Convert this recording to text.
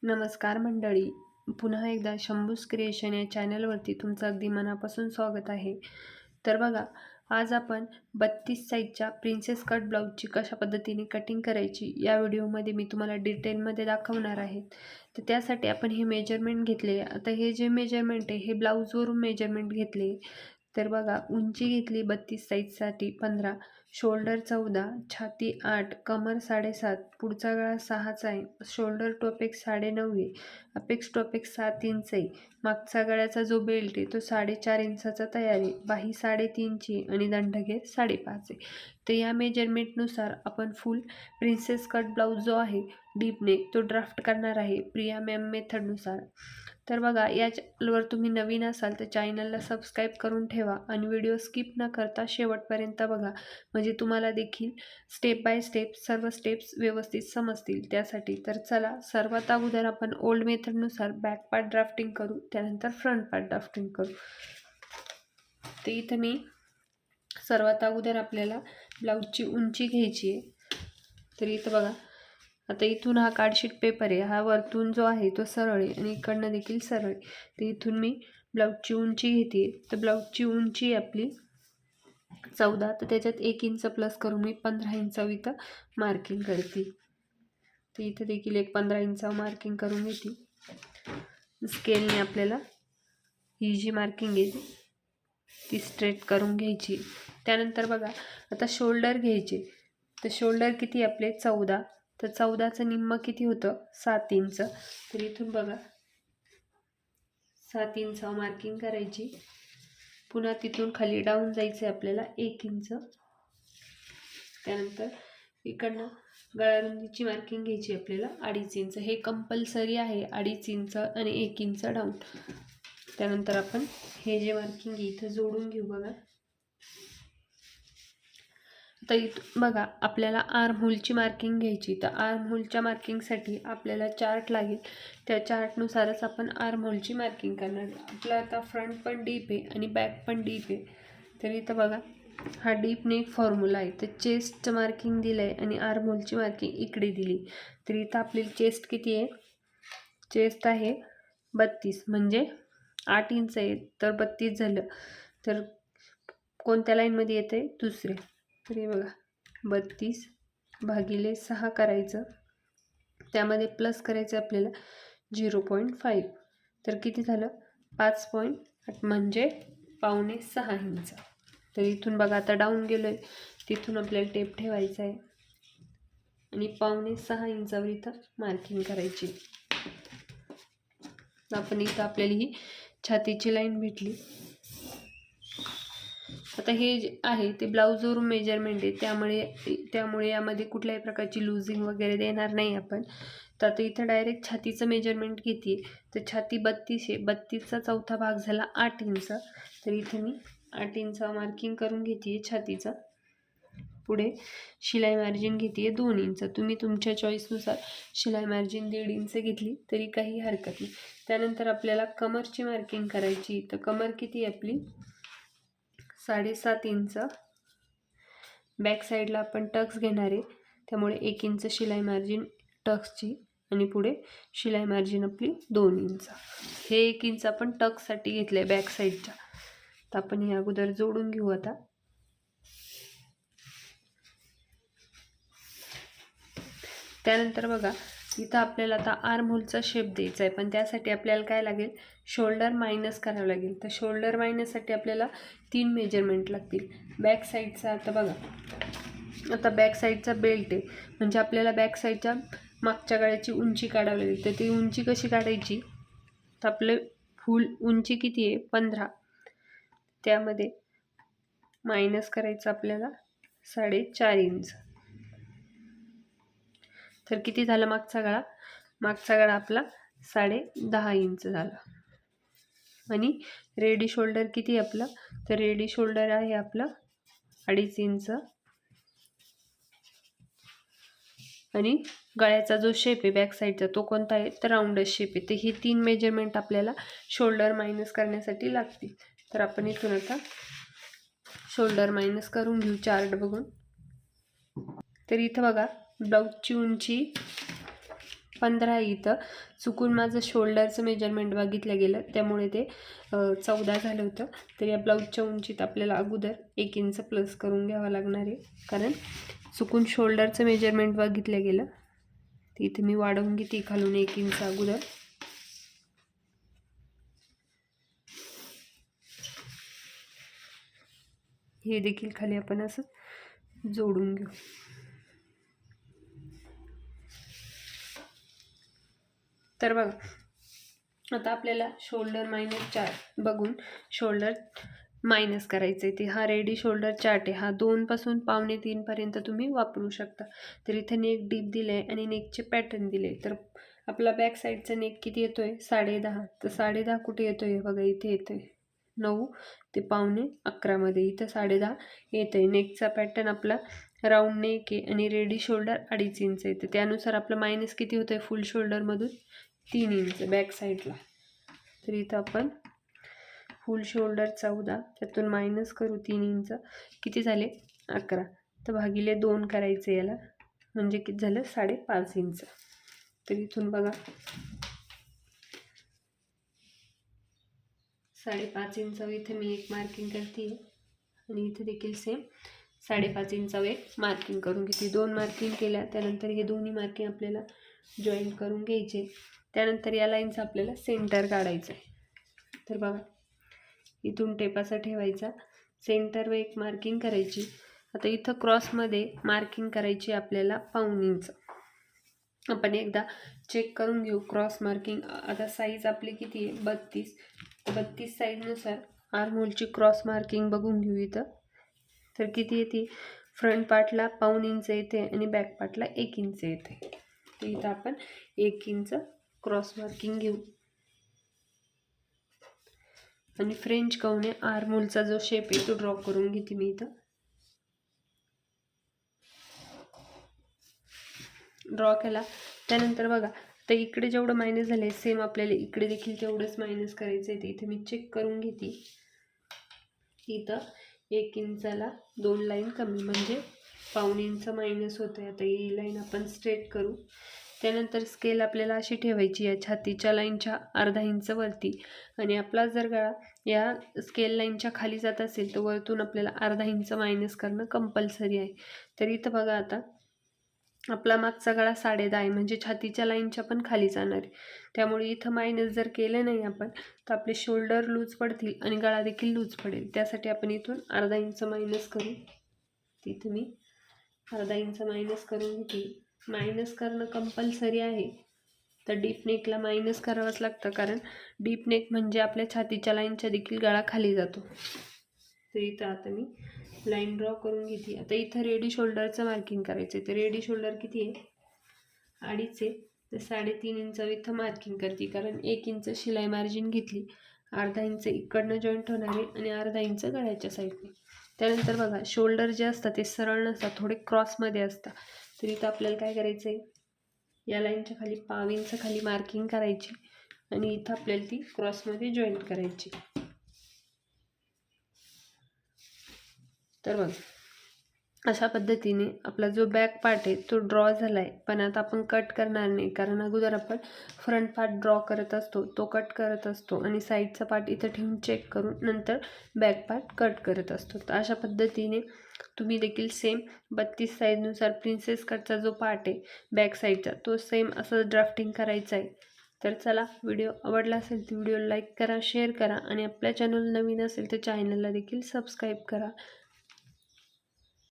नमस्कार मंडळी, पुन्हा एकदा शंभूज क्रिएशन या चॅनलवरती तुमचं अगदी मनापासून स्वागत आहे. तर बघा, आज आपण 32 साईजच्या प्रिन्सेस कट ब्लाऊजची कशा पद्धतीने कटिंग करायची या व्हिडिओमध्ये मी तुम्हाला डिटेलमध्ये दाखवणार आहे. तर त्यासाठी आपण हे मेजरमेंट घेतले. आता हे जे मेजरमेंट आहे हे ब्लाऊजवरून मेजरमेंट घेतले. तर बघा, उंची घेतली 32 साईजसाठी 15, शोल्डर 14, छाती 8, कमर 7.5, पुढचा गळा 6चा आहे, शोल्डर टू अपेक्स 9.5 आहे, अपेक्स टू अपेक्स 7 इंच आहे, मागचा गळ्याचा जो बेल्ट आहे तो 4.5 इंचाचा तयार आहे, बाही 3.5ची आणि दंडघेर 5.5 आहे. तर या मेजरमेंटनुसार आपण फुल प्रिन्सेस कट ब्लाऊज जो आहे डीप नेक तो ड्राफ्ट करणार आहे प्रिया मॅम मेथडनुसार. तर बघा, या चॅनलवर तुम्ही नवीन असाल तर चॅनलला सबस्क्राईब करून ठेवा आणि व्हिडिओ स्किप न करता शेवटपर्यंत बघा, म्हणजे तुम्हाला देखील स्टेप बाय स्टेप सर्व स्टेप्स व्यवस्थित समजतील. त्यासाठी तर चला, सर्वात अगोदर आपण ओल्ड मेथडनुसार बॅक पार्ट ड्राफ्टिंग करू, त्यानंतर फ्रंट पार्ट ड्राफ्टिंग करू. तर इथं मी सर्वात अगोदर आपल्याला ब्लाऊजची उंची घ्यायची आहे. तर इथं बघा, आता इथून हा कार्डशीट पेपर आहे, हा वरतून जो आहे तो सरळ आहे आणि इकडनं देखील सरळ आहे. तर इथून मी ब्लाऊजची उंची घेते. तर ब्लाऊजची उंची आपली 14, तर त्याच्यात 1 इंच प्लस करून मी 15 इंच इथं मार्किंग करते. तर इथं देखील एक 15 इंच मार्किंग करून घेते. स्केलने आपल्याला ही जी मार्किंग आहे ती स्ट्रेट करून घ्यायची. त्यानंतर बघा, आता शोल्डर घ्यायचे. तर शोल्डर किती आपले 14, तर 14चं निम्म किती होतं 7 इंच. तर इथून बघा 7 इंच मार्किंग करायची. पुन्हा तिथून खाली डाऊन जायचं आहे आपल्याला 1 इंच. त्यानंतर इकडनं गळारुंदीची मार्किंग घ्यायची आपल्याला 2.5 इंच. हे कंपल्सरी आहे, 2.5 इंच आणि 1 इंच डाऊन. त्यानंतर आपण हे जे मार्किंग आहे इथं जोडून घेऊ. बघा, आता इथं बघा आपल्याला आर्म होलची मार्किंग घ्यायची. तर आर्म होलच्या मार्किंगसाठी आपल्याला चार्ट लागेल, त्या चार्टनुसारच आपण आर्म होलची मार्किंग करणार. आपला आता फ्रंट पण डीप आहे आणि बॅक पण डीप आहे. तर इथं बघा, हा डीप नेक फॉर्म्युला आहे. तर चेस्टचं मार्किंग दिलं आहे आणि आर्म होलची मार्किंग इकडे दिली. तर इथं आपली चेस्ट किती आहे, चेस्ट आहे 32, म्हणजे 8 इंच आहे, तर 32 झालं. तर कोणत्या लाईनमध्ये येते, दुसरे. तर हे बघा 32 भागिले 6 करायचं, त्यामध्ये प्लस करायचं आपल्याला 0.5. तर किती झालं 5.8, म्हणजे पावणे 6 इंच. तर इथून बघा, आता डाऊन गेलो आहे, तिथून आपल्याला टेप ठेवायचा आहे आणि पावणे 6 इंचावर इथं मार्किंग करायची. आपण इथं आपल्याला ही छातीची लाईन भेटली. आता हे जे आहे ते ब्लाऊजवरून मेजरमेंट आहे, त्यामुळे यामध्ये कुठल्याही प्रकारची लुझिंग वगैरे देणार नाही आपण. तर आता इथं डायरेक्ट छातीचं मेजरमेंट घेते. तर छाती 32 आहे, 32चा चौथा भाग झाला 8 इंच. तर इथे मी 8 इंच मार्किंग करून घेते छातीचं. पुढे शिलाई मार्जिन घेते 2 इंच. तुम्ही तुमच्या चॉईसनुसार शिलाई मार्जिन 1.5 इंच घेतली तरी काही हरकत नाही. त्यानंतर आपल्याला कमरची मार्किंग करायची. तर कमर किती आहे आपली 7.5 इंच. बॅक साईडला आपण टक्स घेणार आहे, त्यामुळे 1 इंच शिलाई मार्जिन टक्सची आणि पुढे शिलाई मार्जिन आपली 2 इंच. हे 1 इंच आपण टक्ससाठी घेतलं आहे बॅक साईडच्या. तर आपण हे अगोदर जोडून घेऊ. आता त्यानंतर बघा, इथं आपल्याला आता आर्म होलचा शेप द्यायचा आहे, पण त्यासाठी आपल्याला काय लागेल, शोल्डर मायनस करावं लागेल. तर शोल्डर मायनससाठी आपल्याला 3 मेजरमेंट लागतील. बॅक साईडचा आता बघा, आता बॅक साईडचा बेल्ट आहे, म्हणजे आपल्याला बॅक साईडच्या मागच्या गळ्याची उंची काढावी लागेल. तर ती उंची कशी काढायची, तर आपलं फुल उंची किती आहे 15, त्यामध्ये मायनस करायचं आपल्याला 4.5 इंच. तर किती झालं मागचा गळा, मागचा गळा आपला 10.5 इंच झाला. आणि रेडी शोल्डर किती आहे आपलं, तर रेडी शोल्डर आहे आपलं 2.5 इंच. आणि गळ्याचा जो शेप आहे बॅक साईडचा तो कोणता आहे, तर राऊंडच शेप आहे. तर ही 3 मेजरमेंट आपल्याला शोल्डर मायनस करण्यासाठी लागतील. तर आपण इथून आता शोल्डर मायनस करून घेऊ चार्ट बघून. तर इथं बघा, ब्लाऊजची उंची 15 इथं चुकून माझं शोल्डरचं मेजरमेंट बघितलं गेलं, त्यामुळे ते 14 झालं होतं. तर या ब्लाऊजच्या उंचीत आपल्याला अगोदर 1 इंच प्लस करून घ्यावं लागणार आहे, कारण चुकून शोल्डरचं मेजरमेंट बघितलं गेलं. तर इथे मी वाढवून घेते खालून 1 इंच अगोदर. हे देखील खाली आपण असं जोडून घेऊ. तर बघा, आता आपल्याला शोल्डर -4 बघून शोल्डर मायनस करायचं आहे. ते हा रेडी शोल्डर चार्ट आहे, हा 2 पासून 2.25 पर्यंत तुम्ही वापरू शकता. तर इथे नेक डीप दिलं आहे आणि नेकचे पॅटर्न दिले. तर आपला बॅक साईडचा नेक किती येतोय? 10.5. तर 10.5 कुठे येतोय? बघा इथे येतोय 9 ते 10:15 मध्ये. इथं 10.5 येतोय. नेकचा पॅटर्न आपला राऊंड नेक आहे आणि रेडी शोल्डर 2.5 इंच आहे. तर त्यानुसार आपलं मायनस किती होतंय फुल शोल्डरमधून? 3 इंच बॅक साईडला. तर इथं आपण फुल शोल्डर 14, त्यातून मायनस करू 3 इंच, किती झाले? 11. तर भागिले 2 करायचं याला, म्हणजे किती झालं? 5.5 इंच. तर इथून बघा 5.5 इंचावर इथे मी एक मार्किंग करते आणि इथे देखील सेम 5.5 इंचावर एक मार्किंग करून घेते. 2 मार्किंग केल्या, त्यानंतर हे दोन्ही मार्किंग आपल्याला जॉईंट करून घ्यायचे. त्यानंतर या लाईनचं आपल्याला सेंटर काढायचं आहे. तर बघा इथून टेप असा ठेवायचा, सेंटरवर एक मार्किंग करायची. आता इथं क्रॉसमध्ये मार्किंग करायची आपल्याला 1.5 इंच. आपण एकदा चेक करून घेऊ क्रॉस मार्किंग. आता साईज आपली किती आहे? 32. 32 साईजनुसार आर्महोलची क्रॉस मार्किंग बघून घेऊ इथं. तर किती येते? फ्रंट पार्टला 1.5 इंच येते आणि बॅक पार्टला 1 इंच येते. तर इथं आपण 1 इंच क्रॉस मार्किंग घेऊ आणि फ्रेंच कवने आर्महोलचा जो शेप आहे तो ड्रॉ करून घेते मी इथं. ड्रॉ केला, त्यानंतर बघा तर इकडे जेवढं मायनस झालं आहे सेम आपल्याला इकडे देखील तेवढंच मायनस करायचं आहे. इथे मी चेक करून घेते. इथं 1 इंचाला 2 लाईन कमी, म्हणजे 1.5 इंच मायनस होतं आहे. आता ही लाईन आपण स्ट्रेट करू. त्यानंतर स्केल आपल्याला अशी ठेवायची या छातीच्या लाईनच्या अर्धा इंच वरती, आणि आपला जर गळा या स्केल लाईनच्या खाली जात असेल तर वरतून आपल्याला अर्धा इंच मायनस करणं कंपल्सरी आहे. तर इथं बघा आता आपला मागचा गळा 10.5 आहे, म्हणजे छातीच्या लाईनच्या पण खाली जाणार आहे. त्यामुळे इथं मायनस जर केलं नाही आपण तर आपले शोल्डर लूज पडतील आणि गळा देखील लूज पडेल. त्यासाठी आपण इथून अर्धा इंच मायनस करू. तिथे मी अर्धा इंच मायनस करून घेते. मायनस करणं कंपल्सरी आहे. तर डीप नेकला मायनस करावंच लागतं, कारण डीप नेक म्हणजे आपल्या छातीच्या लाईनच्या देखील गळा खाली जातो. तर इथं आता मी लाईन ड्रॉ करून घेते. आता इथं रेडी शोल्डरचं मार्किंग करायचं आहे. तर रेडी शोल्डर किती आहे? 2.5 आहे. तर 3.5 इंचावर इथं मार्किंग करते, कारण 1 इंच शिलाई मार्जिन घेतली, अर्धा इंच इकडनं जॉईंट होणार आहे आणि अर्धा इंच गळ्याच्या साईडने. त्यानंतर बघा शोल्डर जे असतात ते सरळ नसतात, थोडे क्रॉसमध्ये असतात. तर इथं आपल्याला काय करायचं आहे? या लाईनच्या खाली 1.5 इंच खाली मार्किंग करायची आणि इथं आपल्याला ती क्रॉसमध्ये जॉईंट करायची. तर बघा अशा पद्धतीने आपला जो बॅक पार्ट आहे तो ड्रॉ झाला आहे. पण आता आपण कट करणार नाही, कारण अगोदर आपण फ्रंट पार्ट ड्रॉ करत असतो, तो कट करत असतो आणि साईडचा पार्ट इथं ठेवून चेक करून नंतर बॅक पार्ट कट करत असतो. तर अशा पद्धतीने तुम्ही देखील सेम 32 साईजनुसार प्रिन्सेस कटचा जो पार्ट आहे बॅक साईडचा तो सेम असं ड्राफ्टिंग करायचं आहे. तर चला, व्हिडिओ आवडला असेल तर व्हिडिओ लाईक करा, शेअर करा आणि आपल्या चॅनल नवीन असेल तर चॅनलला देखील सबस्क्राईब करा.